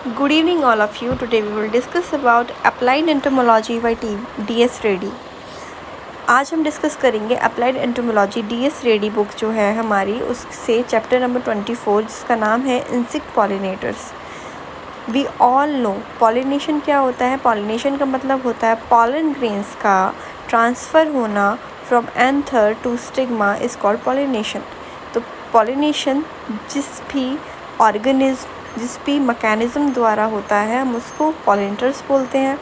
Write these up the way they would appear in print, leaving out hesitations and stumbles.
Good evening all of you. Today we will discuss about Applied Entomology by D.S. Reddy. आज हम discuss करेंगे applied entomology D.S. Reddy book जो है हमारी, उससे चैप्टर नंबर 24 जिसका नाम है insect pollinators. We all know pollination क्या होता है। पॉलिनेशन का मतलब होता है पॉलन ग्रेन्स का ट्रांसफ़र होना from anther to stigma is called pollination. तो पॉलिनेशन जिस भी मैकेनिज़्म द्वारा होता है हम उसको पॉलिनेटर्स बोलते हैं।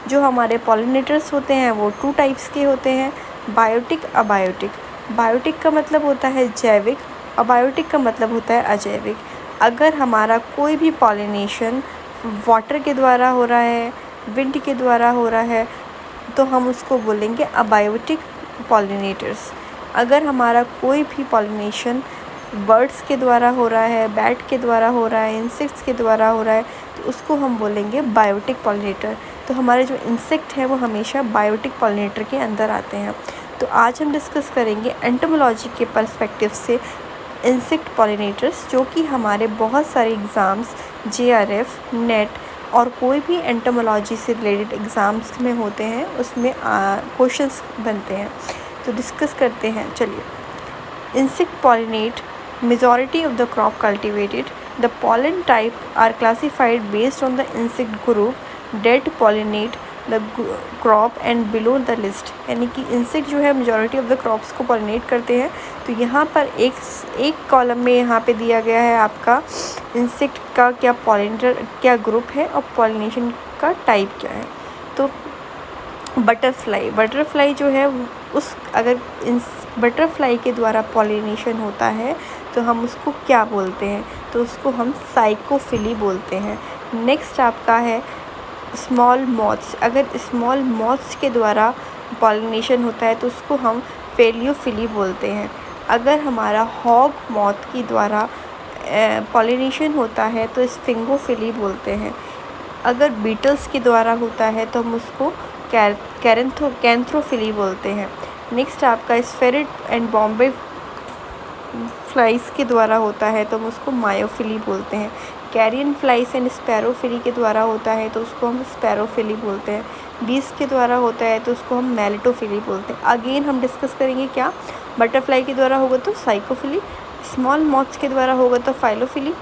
जो हमारे पॉलिनेटर्स होते हैं वो 2 टाइप्स के होते हैं, बायोटिक, अबायोटिक। बायोटिक का मतलब होता है जैविक, अबायोटिक का मतलब होता है अजैविक। अगर हमारा कोई भी पॉलिनेशन वाटर के द्वारा हो रहा है, विंड के द्वारा हो रहा है, तो हम उसको बोलेंगे अबायोटिक पॉलिनेटर्स। अगर हमारा कोई भी पॉलिनेशन बर्ड्स के द्वारा हो रहा है, बैट के द्वारा हो रहा है, इंसेक्ट्स के द्वारा हो रहा है, तो उसको हम बोलेंगे बायोटिक पॉलिनेटर। तो हमारे जो इंसेक्ट हैं वो हमेशा बायोटिक पॉलिनेटर के अंदर आते हैं। तो आज हम डिस्कस करेंगे एंटोमोलॉजी के पर्सपेक्टिव से इंसेक्ट पॉलिनेटर्स, जो कि हमारे बहुत सारे एग्ज़ाम्स JRF, नेट और कोई भी एंटोमोलॉजी से रिलेटेड एग्ज़ाम्स में होते हैं, उसमें क्वेश्चंस बनते हैं। तो डिस्कस करते हैं, चलिए। Insect pollinate majority of the crop cultivated. The pollen type are classified based on the insect group that pollinate the crop and below the list। यानी कि इंसेक्ट जो है मेजॉरिटी ऑफ द क्रॉप्स को pollinate करते हैं। तो यहाँ पर एक कॉलम में यहाँ पे दिया गया है आपका इंसेक्ट का क्या पॉलिनेटर क्या ग्रुप है और पॉलिनेशन का टाइप क्या है। तो बटरफ्लाई जो है अगर बटरफ्लाई के द्वारा पॉलिनेशन होता है तो हम उसको क्या बोलते हैं, तो उसको हम साइकोफिली बोलते हैं। नेक्स्ट आपका है स्मॉल मॉथ्स। अगर स्मॉल मॉथ्स के द्वारा पॉलिनेशन होता है तो उसको हम फेलियोफिली बोलते हैं। अगर हमारा हॉग मॉथ के द्वारा पॉलिनेशन होता है तो स्फिंगोफिली बोलते हैं। अगर बीटल्स के द्वारा होता है तो हम उसको कैंथ्रोफिली बोलते हैं। नेक्स्ट आपका स्फेरिड एंड बॉम्बे फ्लाइज के द्वारा होता है तो हम उसको मायोफिली बोलते हैं। कैरियन फ्लाइज एंड स्पैरोफिली के द्वारा होता है तो उसको हम स्पैरोफिली बोलते हैं। बीस के द्वारा होता है तो उसको हम मेलिटोफिली बोलते हैं। अगेन हम डिस्कस करेंगे क्या, बटरफ्लाई के द्वारा होगा तो साइकोफिली, स्मॉल मॉथ्स के द्वारा होगा तो फाइलोफिली,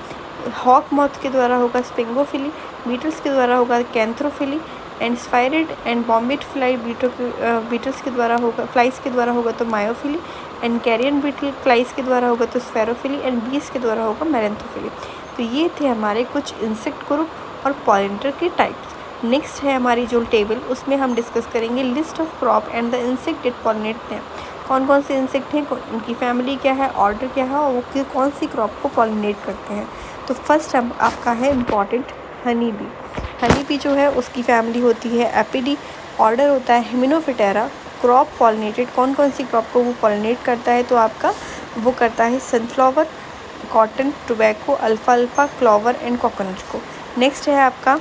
हॉक मॉथ के द्वारा होगा स्पिंगोफिली, बीटल्स के द्वारा होगा कैंथ्रोफिली, एंड स्पायरेड एंड बॉम्बेट फ्लाई बीटल्स के द्वारा होगा, फ्लाइज के द्वारा होगा तो मायोफिली, एंड कैरियन बीटल फ्लाइज के द्वारा होगा तो स्फेरोफिली, एंड बीस के द्वारा होगा मेरेंथोफिली। तो ये थे हमारे कुछ इंसेक्ट ग्रुप और पॉलिनेटर के टाइप्स। नेक्स्ट है हमारी जो टेबल, उसमें हम डिस्कस करेंगे list of crop and the insect it pollinate हैं। कौन कौन से इंसेक्ट हैं, उनकी फैमिली क्या है, ऑर्डर क्या है और वो कौन सी क्रॉप को पॉलिनेट करते हैं। तो फर्स्ट आपका है important honey bee. Honey bee जो है उसकी फैमिली होती है एपिडी, ऑर्डर होता है हिमेनोफिटेरा। क्रॉप पॉलिनेटेड, कौन कौन सी क्रॉप को वो पॉलिनेट करता है, तो आपका वो करता है सनफ्लावर, कॉटन, टोबैको, अल्फाल्फा, क्लोवर एंड कोकोनट को। नेक्स्ट है आपका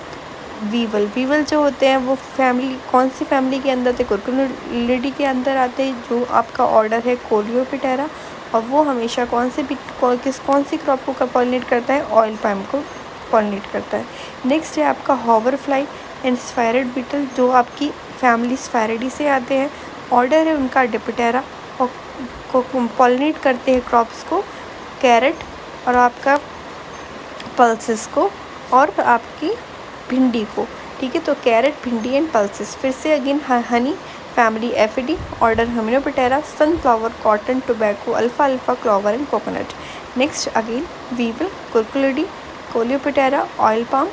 वीवल जो होते हैं वो फैमिली कौन सी फैमिली के अंदर थे, कुरकुलिडी के अंदर आते हैं, जो आपका ऑर्डर है कोलियोपिटेरा, और वो हमेशा कौन सी क्रॉप को पॉलिनेट करता है, ऑयल पाम को पॉलिनेट करता है। नेक्स्ट है आपका हॉवर फ्लाई एंड स्फेरिड बीटल, जो आपकी फैमिली स्फेरिडी से आते हैं, ऑर्डर है उनका डिप्टेरा, और पॉलिनेट करते हैं क्रॉप्स को कैरेट और आपका पल्सेस को और आपकी भिंडी को। ठीक है, तो कैरेट, भिंडी एंड पल्सेस। फिर से again honey family Apidae, order Hymenoptera, sunflower, cotton, tobacco, अल्फाल्फा, clover and coconut. Next again weevil, Curculionidae, Coleoptera, oil palm.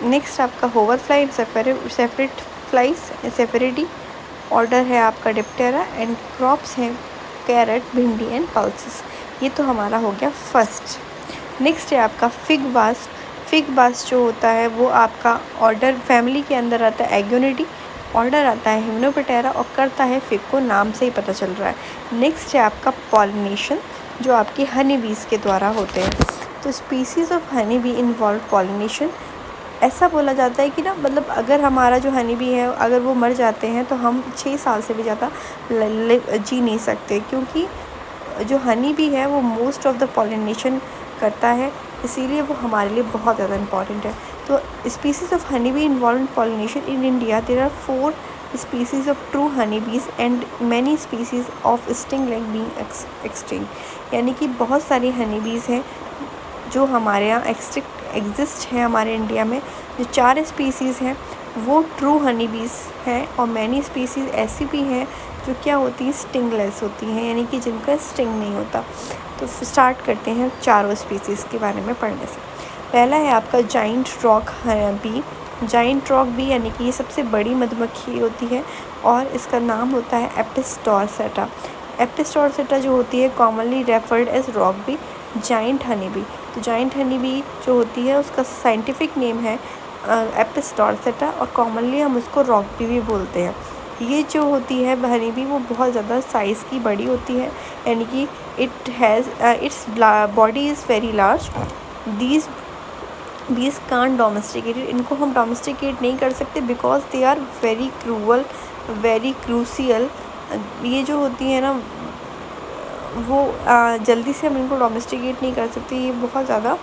Next आपका hover fly and syrphid flies, Syrphidae, order है आपका डिप्टेरा, एंड क्रॉप्स हैं carrot, भिंडी and pulses. ये तो हमारा हो गया फर्स्ट। नेक्स्ट है आपका फिग बास जो होता है वो आपका ऑर्डर फैमिली के अंदर आता है एग्योनिडी, ऑर्डर आता है हिमेनोपिटेरा और करता है फिग को, नाम से ही पता चल रहा है। नेक्स्ट है आपका पॉलिनेशन, जो आपकी हनी बीज के द्वारा होते हैं। तो species of honey bee involve pollination. ऐसा बोला जाता है कि ना, मतलब अगर हमारा जो हनी बी है अगर वो मर जाते हैं तो हम 6 साल से भी ज़्यादा जी नहीं सकते, क्योंकि जो हनी बी है वो मोस्ट ऑफ द पॉलिनेशन करता है। इसीलिए वो हमारे लिए बहुत ज़्यादा इंपॉर्टेंट है। तो species of honey bee involve in pollination in India there are 4 species of true honeybees and many species of sting like being extinct। यानी कि बहुत सारी हनीबीज़ हैं जो हमारे यहाँ एग्जिस्ट है हमारे इंडिया में। जो 4 स्पीसीज़ हैं वो ट्रू हनीबीज़ हैं और मैनी स्पीसीज़ ऐसी भी हैं जो क्या होती हैं, स्टिंगलेस होती हैं, यानी कि जिनका स्टिंग नहीं होता। तो स्टार्ट करते हैं चारों स्पीसीज़ के बारे में पढ़ने से। पहला है आपका giant rock bee. Giant rock B यानी कि ये सबसे बड़ी मधुमक्खी होती है और इसका नाम होता है एपिस डॉर्सेटा। एपिस डॉर्सेटा जो होती है commonly referred as rock bee, giant honey bee. तो जाइंट हनी बी जो होती है उसका साइंटिफिक नेम है एपिस डॉर्सेटा और कॉमनली हम उसको रॉक बी भी बोलते हैं। ये जो होती है हनी बी वो बहुत ज़्यादा साइज़ की बड़ी होती है, यानी कि its body is very large. Bees can domesticated, इनको हम डोमेस्टिकेट नहीं कर सकते because they are very cruel, very crucial. ये जो होती है ना वो जल्दी से हम इनको डोमेस्टिकेट नहीं कर सकते। ये बहुत ज़्यादा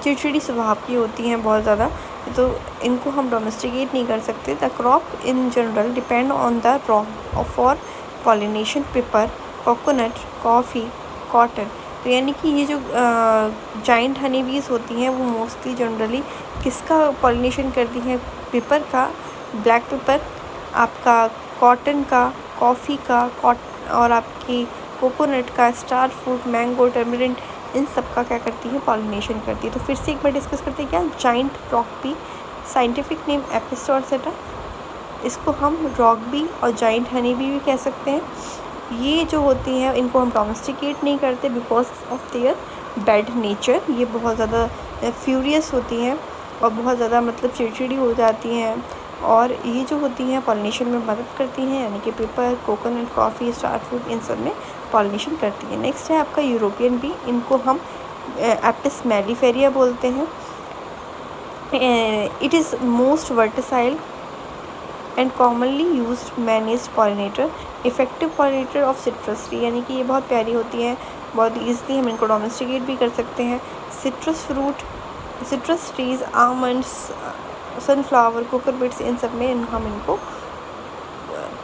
चिड़चिड़ी स्वभाव की होती हैं बहुत ज़्यादा, तो इनको हम डोमेस्टिकेट नहीं कर सकते। The crop in general depend on the rock for pollination, paper, coconut, coffee, cotton. तो यानी कि ये जो जाइंट हनी बीज होती हैं वो मोस्टली जनरली किसका पॉलिनेशन करती हैं, पेपर का, ब्लैक पेपर, आपका कॉटन का, कॉफ़ी का, और आपकी कोकोनट का, स्टार फ्रूट, मैंगो, टर्मरिन, इन सब का क्या करती है, पॉलिनेशन करती है। तो फिर से एक बार डिस्कस करते हैं क्या, giant rock bee, scientific name Apis dorsata, इसको हम रॉक बी और जाइंट हनी बी भी कह सकते हैं। ये जो होती हैं इनको हम डोमेस्टिकेट नहीं करते because of their bad nature. ये बहुत ज़्यादा फ्यूरियस होती हैं और बहुत ज़्यादा मतलब चिड़चिड़ी हो जाती हैं, और ये जो होती हैं पॉलिनेशन में मदद करती हैं, यानी कि pepper, coconut, coffee, star fruit, इन सब में पॉलिनेशन करती है। नेक्स्ट है आपका यूरोपियन बी, इनको हम एपिस मेलिफेरिया बोलते हैं। It is most versatile and commonly used managed pollinator, effective pollinator of citrus tree, यानी कि ये बहुत प्यारी होती हैं, बहुत ईजिली हम इनको डोमेस्टिकेट भी कर सकते हैं। Citrus fruit, citrus trees, almonds, sunflower, coconuts, इन सब में हम इनको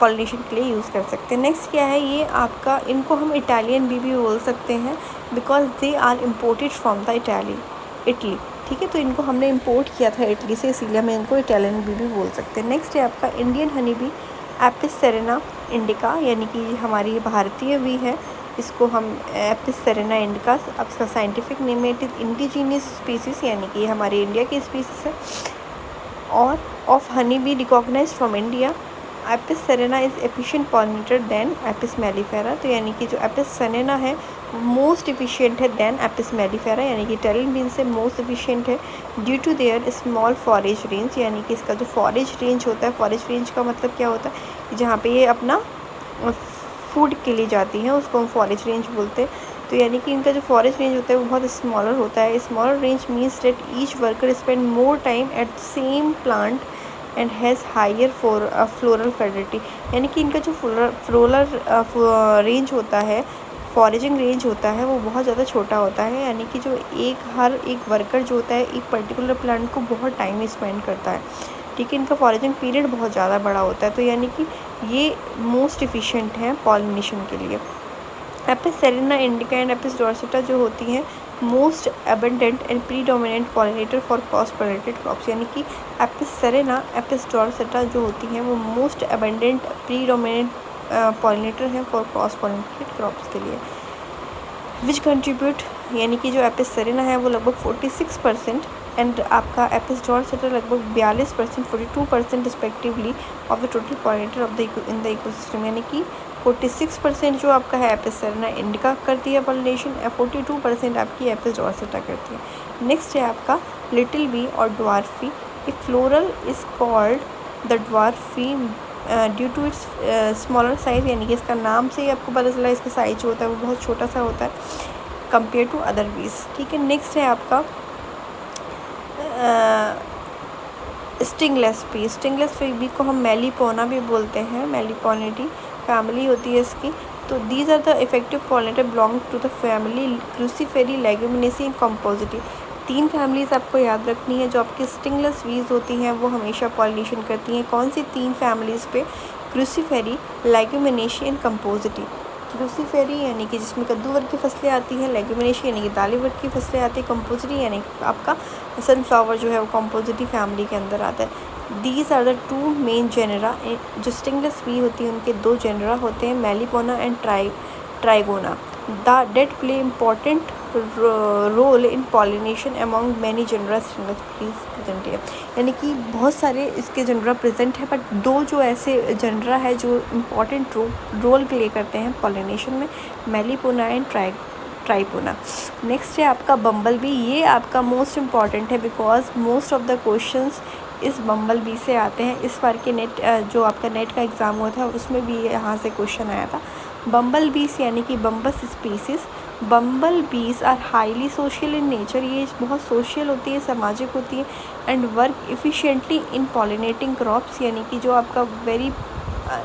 पॉलिनेशन के लिए यूज़ कर सकते हैं। नेक्स्ट क्या है, ये आपका, इनको हम इटालियन बी भी बोल सकते हैं because they are imported from the Italy. ठीक है, तो इनको हमने इंपोर्ट किया था इटली से, इसीलिए हम इनको इटालियन बी भी बोल सकते हैं। नेक्स्ट है आपका Indian honey bee, Apis cerana indica, यानी कि हमारी भारतीय बी है, इसको हम एपिस सेरेना इंडिका, अब इसका साइंटिफिक नेम है, इट इज़ इंडिजीनियस स्पीसीज, यानी कि हमारे इंडिया की स्पीसीज है, और of honey bee recognise from India. Apis cerana is efficient pollinator than Apis mellifera, तो यानी कि जो एपिस सेरेना है मोस्ट एफिशिएंट है देन एपिस मेलिफेरा, यानी कि इटालियन बीन से मोस्ट एफिशिएंट है due to their small forage range, यानी कि इसका जो फॉरेज रेंज होता है, फॉरेज रेंज का मतलब क्या होता है, जहाँ पे ये अपना फूड के लिए जाती हैं उसको हम फॉरेज रेंज बोलते हैं। तो यानी कि इनका जो फॉरेज रेंज होता है वो बहुत स्मॉलर होता है। Smaller range means that each worker spend more time at the same plant and has higher floral fertility, यानी कि इनका जो फ्लोरल रेंज होता है, फॉरेजिंग रेंज होता है, वो बहुत ज़्यादा छोटा होता है, यानी कि जो हर एक वर्कर जो होता है एक पर्टिकुलर प्लांट को बहुत टाइम स्पेंड करता है। ठीक है, इनका फॉरेजिंग पीरियड बहुत ज़्यादा बड़ा होता है, तो यानी कि ये मोस्ट एफिशिएंट हैं पॉलिनेशन के लिए। Apis cerana indica and Apis dorsata जो होती हैं most abundant and predominant pollinator for cross pollinated crops, यानी कि एपिस सेरेना, एपिस डॉर्सेटा जो होती हैं वो मोस्ट एबंडेंट प्रीडोमिनेंट पॉलिनेटर हैं फॉर क्रॉस पॉलिनेटेड क्रॉप्स के लिए। विच कंट्रीब्यूट, यानी कि जो एपिस सेरेना है वो लगभग 46% एंड आपका एपिस डॉर्सेटा लगभग 42%, 42% respectively of the total pollinator of the in the ecosystem, यानी कि 46% जो आपका है एपिस सेरेना इंडिका करती है पॉलिनेशन, 42% आपकी एपिस डॉर्सेटा करती है। नेक्स्ट है आपका लिटिल बी और dwarf bee. A florea is called the dwarf bee due to its smaller size, यानी कि इसका नाम से ही आपको पता चला इसका साइज जो होता है वो बहुत छोटा सा होता है कंपेयर टू अदर बीज। ठीक है, नेक्स्ट है आपका स्टिंगलेस बी। स्टिंगलेस बी को हम मेलिपोना भी बोलते हैं, मेलिपोनिडी फैमिली होती है इसकी। तो these are the effective pollinator belong to the family Cruciferae, Leguminosae and Compositae. 3 families आपको याद रखनी है जो आपकी स्टिंगलेस वीज होती हैं, वो हमेशा पॉलिनेशन करती हैं। कौन सी 3 फैमिलीज़ पे? क्रूसीफेरी, लेग्यूमिनेसी एंड कंपोजिटी। क्रूसीफेरी यानी कि जिसमें कद्दू वर्ग की फसलें आती हैं, लेग्यूमिनेसी यानी कि दालें वर्ग की फसलें आती हैं, कंपोजिटी यानी कि आपका सनफ्लावर जो है वो कंपोजिटी फैमिली के अंदर आता है। These are the 2 main genera. जो स्टिंगलेस वी होती है उनके 2 जेनरा होते हैं, Melipona and Trigona. That play important role in pollination among many genera stingless trees present है। यानी कि बहुत सारे इसके जनरा प्रेजेंट है, बट 2 जो ऐसे जनरा है जो इम्पॉर्टेंट रोल प्ले करते हैं पॉलिनेशन में, मेलिपोना एंड ट्राइपोना। नेक्स्ट है आपका बम्बल बी। ये आपका मोस्ट इम्पॉर्टेंट है because most of the questions इस बम्बल बी से आते हैं। इस बार के नेट जो आपका नेट का एग्ज़ाम हुआ था उसमें भी यहाँ से क्वेश्चन आया था। बम्बल बीस यानी कि बम्बस species. Bumble bees are highly social in nature. ये बहुत सोशल होती है, सामाजिक होती है। And work efficiently in pollinating crops, यानी कि जो आपका वेरी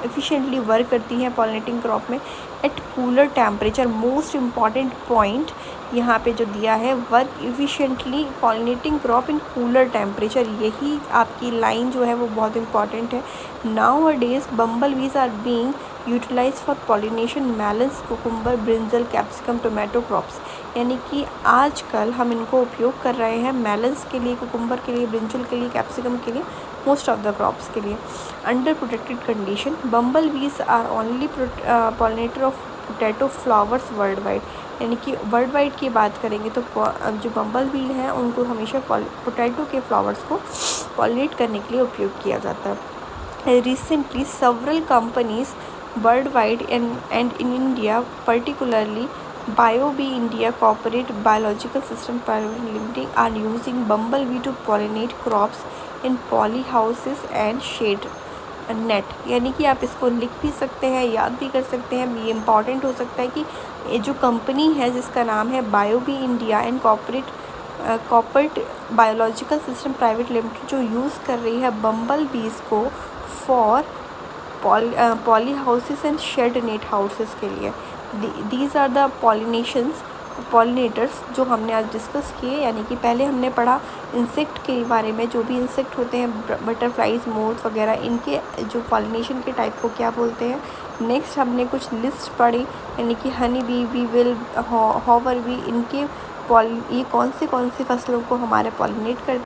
एफिशिएंटली वर्क करती हैं पॉलिनेटिंग क्रॉप में at cooler temperature. Most important point यहाँ पे जो दिया है, work efficiently pollinating crop in cooler temperature, यही आपकी लाइन जो है वो बहुत इंपॉर्टेंट है। Now a days bumble bees are being utilise for pollination melons, cucumber, brinjal, capsicum, tomato crops. यानी कि आजकल हम इनको उपयोग कर रहे हैं मेलन्स के लिए, कुकुम्बर के लिए, ब्रिंजल के लिए, कैप्सिकम के लिए, मोस्ट ऑफ द क्रॉप्स के लिए। Under protected condition bumble bees are only pollinator of potato flowers world wide. यानी कि वर्ल्ड वाइड की बात करेंगे तो जो बम्बल बी हैं उनको हमेशा पोटैटो के फ्लावर्स को पॉलिनेट करने के लिए उपयोग किया जाता है। Recently several companies worldwide and in India particularly BioBee India Corporate Biological System Private Limited are using bumblebee to pollinate crops in polyhouses and shade net. यानी कि आप इसको लिख भी सकते हैं, याद भी कर सकते हैं। ये इम्पॉर्टेंट हो सकता है कि ये जो कंपनी है जिसका नाम है BioBee India and corporate biological system private limited, जो यूज़ कर रही है बम्बल बीज को for poly houses and shade net houses के लिए। दीज आर द पॉलिनेटर्स जो हमने आज डिस्कस किए। यानी कि पहले हमने पढ़ा इंसेक्ट के बारे में, जो भी इंसेक्ट होते हैं बटरफ्लाइज, मोथ्स वगैरह, इनके जो पॉलिनेशन के टाइप को क्या बोलते हैं। नेक्स्ट हमने कुछ लिस्ट पढ़ी, यानी कि हनी बी, बीविल, हॉवर बी, इनके ये कौन सी फसलों को हमारे पॉलिनेट करते